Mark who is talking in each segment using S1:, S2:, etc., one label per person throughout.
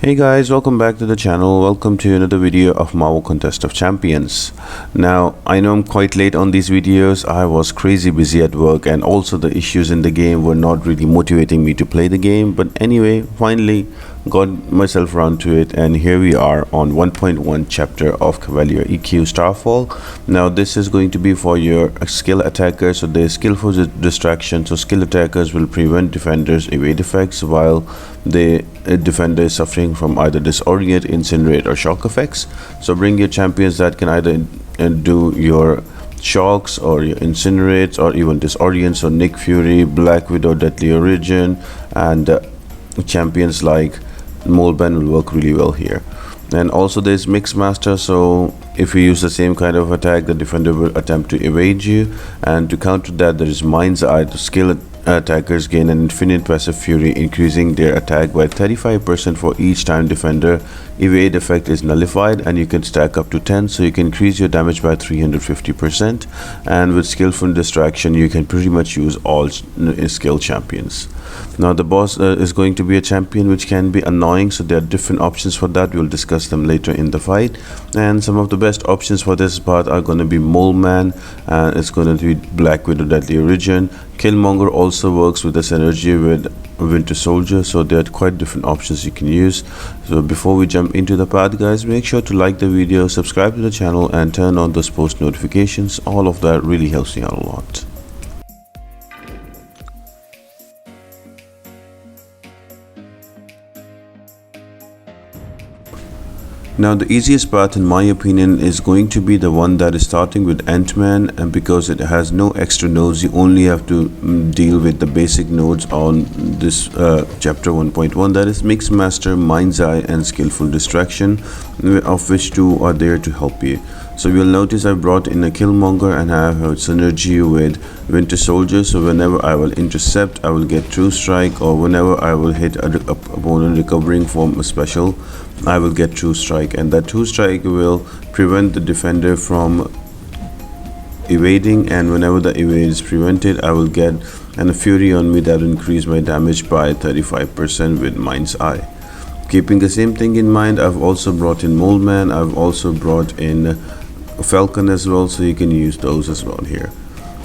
S1: Hey guys, welcome back to the channel. Welcome to another video of Marvel Contest of Champions. Now, I know I'm quite late on these videos. I was crazy busy at work and also the issues in the game were not really motivating me to play the game. But anyway, finally got myself around to it and here we are on 1.1 chapter of Cavalier EQ Starfall. Now this is going to be for your skill attackers. So there's skillful distraction. So skill attackers will prevent defenders evade effects while the defender is suffering from either disorient, incinerate or shock effects. So bring your champions that can either do your shocks or your incinerates or even disorient. So Nick Fury, Black Widow, Deadly Origin and champions like Molben will work really well here. And also there's Mix Master, so if you use the same kind of attack, the defender will attempt to evade you, and to counter that there is Mind's Eye. The skill attackers gain an infinite passive fury, increasing their attack by 35% for each time defender evade effect is nullified, and you can stack up to 10, so you can increase your damage by 350%. And with skillful distraction you can pretty much use all skill champions. Now the boss is going to be a champion which can be annoying, so there are different options for that. We'll discuss them later in the fight, and some of the best options for this part are going to be Mole Man, and it's going to be Black Widow, Deadly Origin. Killmonger also works with the synergy with Winter Soldier, so there are quite different options you can use. So before we jump into the part guys, make sure to like the video, subscribe to the channel and turn on those post notifications. All of that really helps me out a lot. Now the easiest path in my opinion is going to be the one that is starting with Ant-Man, and because it has no extra nodes, you only have to deal with the basic nodes on this chapter 1.1, that is Mix Master, Mind's Eye and Skillful Distraction, of which two are there to help you. So you'll notice I brought in a Killmonger and I have a synergy with Winter Soldier, so whenever I will intercept I will get True Strike, or whenever I will hit an opponent recovering from a special I will get True Strike, and that True Strike will prevent the defender from evading, and whenever the evade is prevented I will get a Fury on me that will increase my damage by 35% with Mind's Eye. Keeping the same thing in mind, I've also brought in Mole Man, I've also brought in Falcon as well, so you can use those as well here.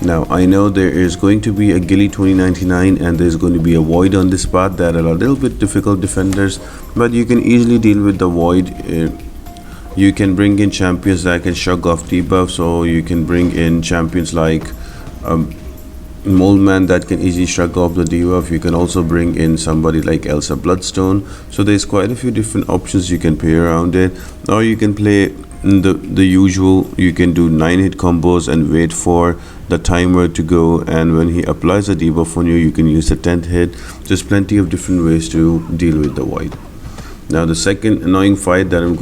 S1: Now I know there is going to be a Gilly 2099 and there's going to be a Void on this path that are a little bit difficult defenders, but you can easily deal with the Void. You can bring in champions that can shrug off debuff, so you can bring in champions like Mole Man that can easily shrug off the debuff. You can also bring in somebody like Elsa Bloodstone, so there's quite a few different options you can play around it. Or you can play the usual, you can do 9-hit combos and wait for the timer to go, and when he applies a debuff on you, you can use the 10th hit. There's plenty of different ways to deal with the Void. Now the second annoying fight that I'm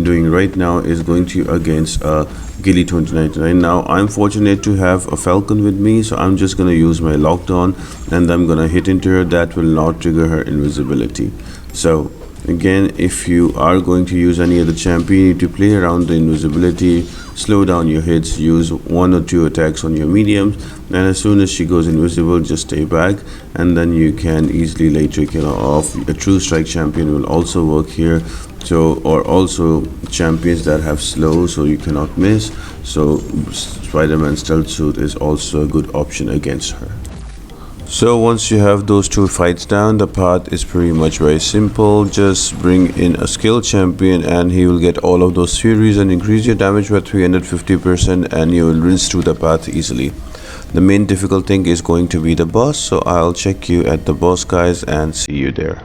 S1: doing right now is going to against Gilly 2099. Now I'm fortunate to have a Falcon with me, so I'm just gonna use my lockdown and I'm gonna hit into her. That will not trigger her invisibility. So again, if you are going to use any other champion, you need to play around the invisibility, slow down your hits, use 1 or 2 attacks on your mediums, and as soon as she goes invisible, just stay back, and then you can easily later kill her off. A True Strike champion will also work here, so, or also champions that have slow so you cannot miss, so Spider-Man Stealth Suit is also a good option against her. So once you have those two fights down, the path is pretty much very simple. Just bring in a skill champion and he will get all of those furies and increase your damage by 350%, and you will rinse through the path easily. The main difficult thing is going to be the boss, so I'll check you at the boss guys and see you there.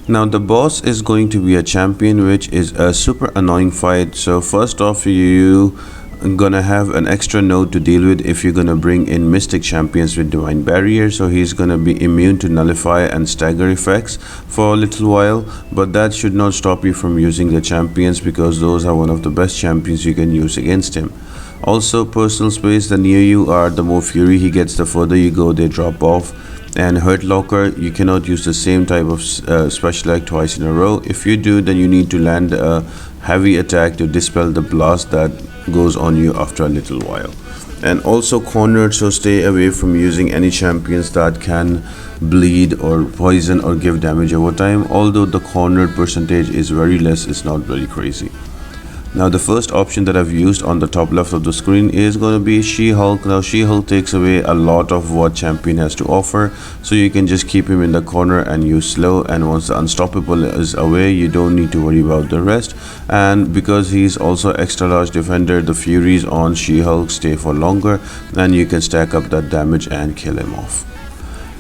S1: Now the boss is going to be a champion, which is a super annoying fight. So first off, you gonna have an extra node to deal with if you're gonna bring in mystic champions with divine barrier. So he's gonna be immune to nullify and stagger effects for a little while, but that should not stop you from using the champions, because those are one of the best champions you can use against him. Also, personal space, the near you are, the more fury he gets, the further you go they drop off. And hurt locker, you cannot use the same type of special act twice in a row. If you do, then you need to land a heavy attack to dispel the blast that goes on you after a little while. And also cornered, so stay away from using any champions that can bleed or poison or give damage over time. Although the cornered percentage is very less, it's not very crazy. Now the first option that I've used on the top left of the screen is going to be She-Hulk. Now She-Hulk takes away a lot of what champion has to offer, so you can just keep him in the corner and use slow, and once the unstoppable is away, you don't need to worry about the rest. And because he's also extra large defender, the furies on She-Hulk stay for longer, and you can stack up that damage and kill him off.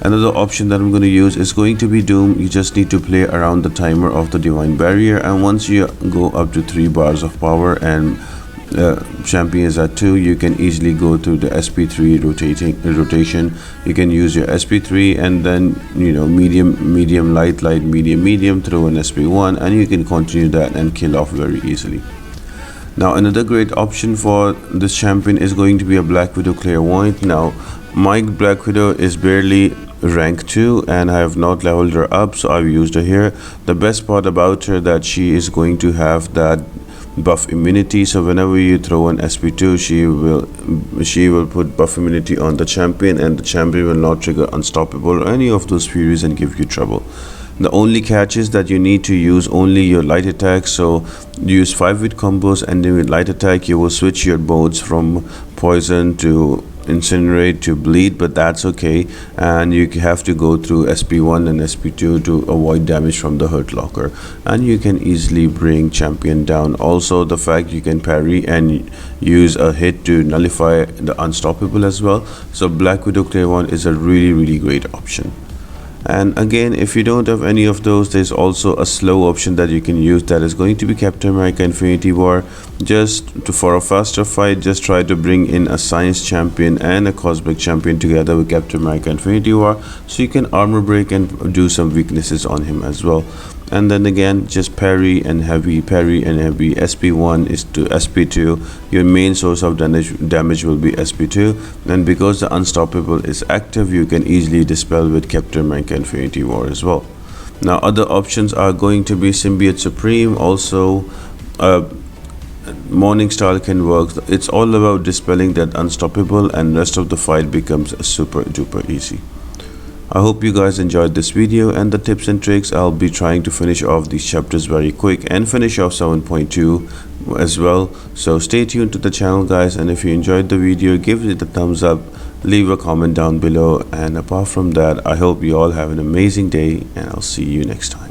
S1: Another option that I'm going to use is going to be Doom. You just need to play around the timer of the divine barrier, and once you go up to 3 bars of power and champion is at 2, you can easily go through the SP3 rotation. You can use your SP3 and then medium light medium throw an SP1, and you can continue that and kill off very easily. Now another great option for this champion is going to be a Black Widow Clairvoyant. Now my Black Widow is barely rank 2 and I have not leveled her up, so I've used her here. The best part about her that she is going to have that buff immunity, so whenever you throw an SP2, she will put buff immunity on the champion, and the champion will not trigger unstoppable or any of those furies and give you trouble. The only catch is that you need to use only your light attack, so use 5 with combos, and then with light attack you will switch your modes from poison to incinerate to bleed, but that's okay, and you have to go through SP1 and SP2 to avoid damage from the hurt locker, and you can easily bring champion down. Also the fact you can parry and use a hit to nullify the unstoppable as well, so Black Widow Clairvoyant is a really great option. And again, if you don't have any of those, there's also a slow option that you can use, that is going to be Captain America Infinity War. For a faster fight, just try to bring in a science champion and a cosmic champion together with Captain America Infinity War, so you can armor break and do some weaknesses on him as well. And then again, just parry and heavy SP1 is to SP2. Your main source of damage will be SP2, and because the unstoppable is active, you can easily dispel with Captain America Infinity War as well. Now other options are going to be Symbiote Supreme. Also Morning Star can work. It's all about dispelling that unstoppable, and rest of the fight becomes super duper easy. I hope you guys enjoyed this video and the tips and tricks. I'll be trying to finish off these chapters very quick and finish off 7.2 as well. So stay tuned to the channel guys, and if you enjoyed the video, give it a thumbs up, leave a comment down below, and apart from that, I hope you all have an amazing day, and I'll see you next time.